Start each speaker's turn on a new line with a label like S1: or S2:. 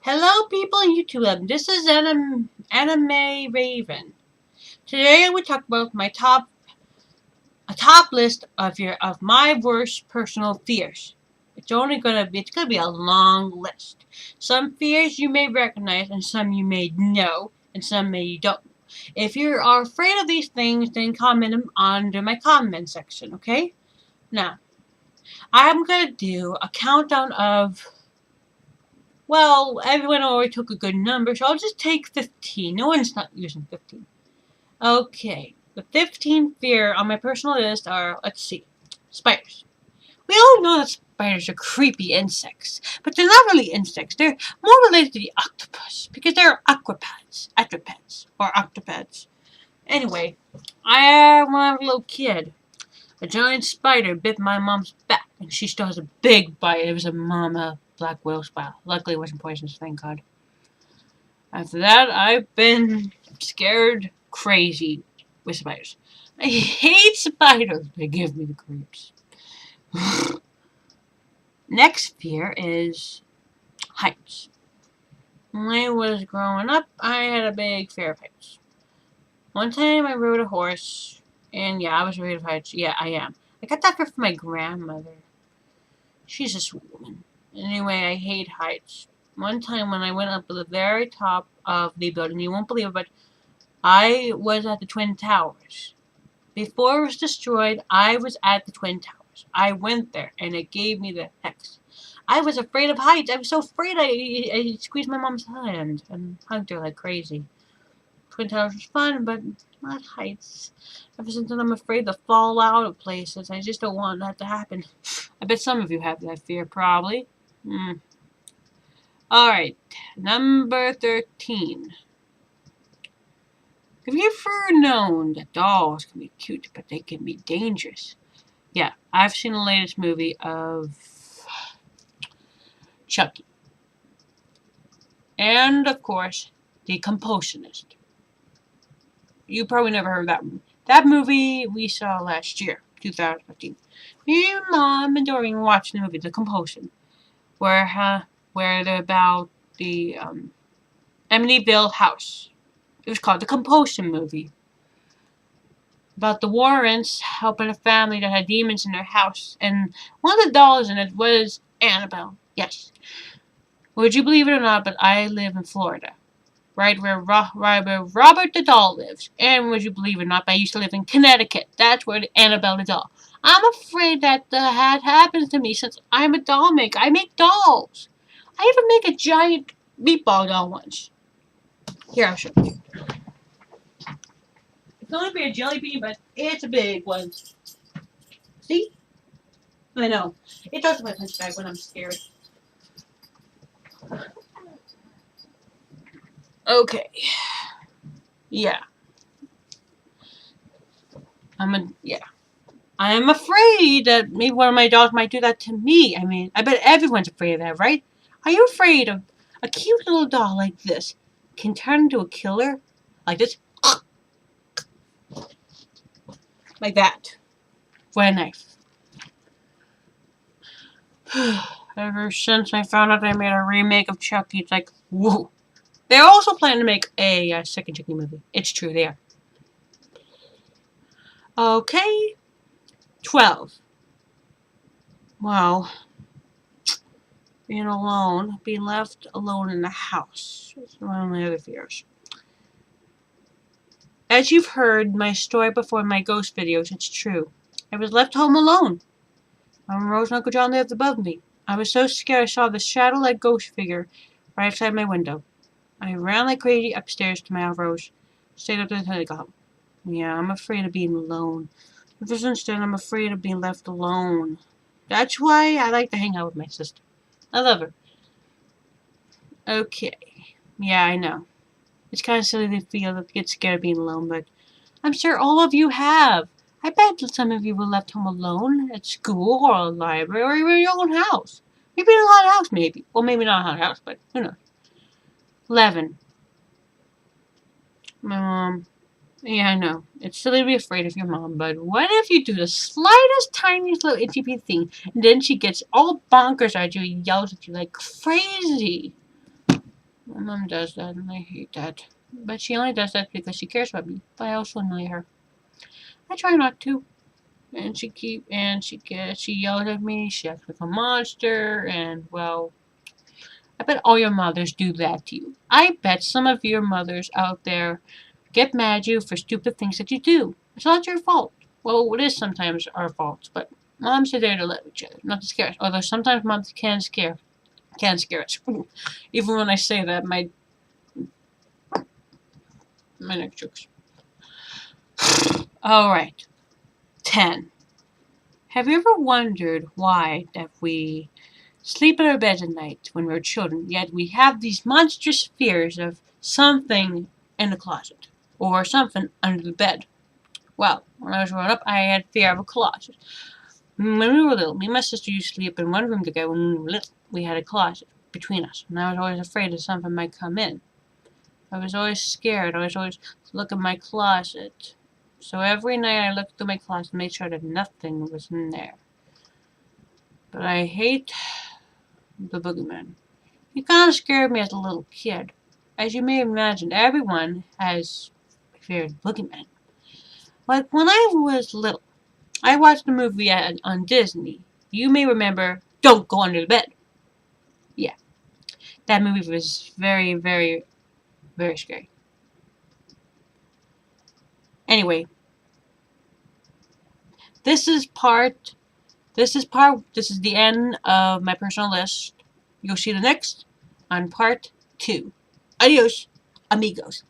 S1: Hello, people in YouTube. This is Anime Raven. Today, I will talk about a top list of my worst personal fears. It's gonna be a long list. Some fears you may recognize, and some you may know, and some may you don't. If you are afraid of these things, then comment them under my comment section. Okay? Now, I'm gonna do a countdown of. Well, everyone already took a good number, so I'll just take 15. No one's not using 15. Okay, the 15 fear on my personal list are, let's see, spiders. We all know that spiders are creepy insects, but they're not really insects. They're more related to the octopus, because they're or octopads. Anyway, when I was a little kid, a giant spider bit my mom's back, and she still has a big bite. It was a mama black widow spider. Luckily, it wasn't poisonous, thank God. After that, I've been scared crazy with spiders. I hate spiders. They give me the creeps. Next fear is heights. When I was growing up, I had a big fear of heights. One time I rode a horse, and yeah, I was afraid of heights. Yeah, I am. I got that from my grandmother. She's a sweet woman. Anyway, I hate heights. One time when I went up to the very top of the building, you won't believe it, but I was at the Twin Towers. Before it was destroyed, I was at the Twin Towers. I went there, and it gave me the hex. I was afraid of heights. I was so afraid I squeezed my mom's hand and hugged her like crazy. Twin Towers was fun, but not heights. Ever since then, I'm afraid to fall out of places. I just don't want that to happen. I bet some of you have that fear, probably. Alright, number 13. Have you ever known that dolls can be cute, but they can be dangerous? Yeah, I've seen the latest movie of Chucky. And, of course, The Compulsionist. You probably never heard of that movie. That movie we saw last year, 2015. Me and Mom and Doreen watched the movie The Compulsion, where they're about the Amityville house. It was called The Compulsion movie. About the Warrens helping a family that had demons in their house. And one of the dolls in it was Annabelle. Yes. Would you believe it or not, but I live in Florida. Right where Robert the doll lives. And would you believe it or not, I used to live in Connecticut. That's where the Annabelle the doll. I'm afraid that happens to me since I'm a doll maker. I make dolls. I even make a giant meatball doll once. Here, I'll show you. It's going to be a jelly bean, but it's a big one. See? I know. It does my punch bag when I'm scared. Okay. Yeah. I'm afraid that maybe one of my dolls might do that to me. I mean, I bet everyone's afraid of that, right? Are you afraid of a cute little doll like this can turn into a killer? Like this? Like that. With a knife. Ever since I found out they made a remake of Chucky, it's like, whoa. They're also planning to make a second Chucky movie. It's true, they are. Okay. 12. Well, being left alone in the house. It's one of my other fears. As you've heard my story before in my ghost videos, it's true. I was left home alone. Mama Rose and Uncle John lived above me. I was so scared I saw the shadow-like ghost figure right outside my window. I ran like crazy upstairs to my Aunt Rose. Stayed up until I got home. Yeah, I'm afraid of being alone. Ever since then, I'm afraid of being left alone. That's why I like to hang out with my sister. I love her. Okay. Yeah, I know. It's kind of silly to get scared of being alone, but I'm sure all of you have. I bet some of you were left home alone at school or a library or even in your own house. Maybe in a haunted house, maybe. Well, maybe not a haunted house, but who knows. 11. My mom. Yeah, I know. It's silly to be afraid of your mom, but what if you do the slightest, tiniest little itchy thing, and then she gets all bonkers at you and yells at you like crazy? My mom does that, and I hate that. But she only does that because she cares about me. But I also annoy her. I try not to. And she yells at me. She acts like a monster. And well, I bet all your mothers do that to you. I bet some of your mothers out there get mad at you for stupid things that you do. It's not your fault. Well, it is sometimes our fault, but moms are there to love each other, not to scare us. Although sometimes moms can scare us. Even when I say that, my neck chokes. All right, 10. Have you ever wondered why that we sleep in our beds at night when we're children, yet we have these monstrous fears of something in the closet or something under the bed? Well, when I was growing up, I had fear of a closet. When we were little, me and my sister used to sleep in one room together when we were little. We had a closet between us, and I was always afraid that something might come in. I was always scared. I was always look at my closet. So every night I looked through my closet and made sure that nothing was in there. But I hate the boogeyman. He kind of scared me as a little kid. As you may imagine, everyone has fear of boogeyman. Like when I was little, I watched a movie on Disney. You may remember Don't Go Under the Bed. Yeah, that movie was very, very, very scary. Anyway, this is part. This is the end of my personal list. You'll see the next on part 2. Adios, amigos.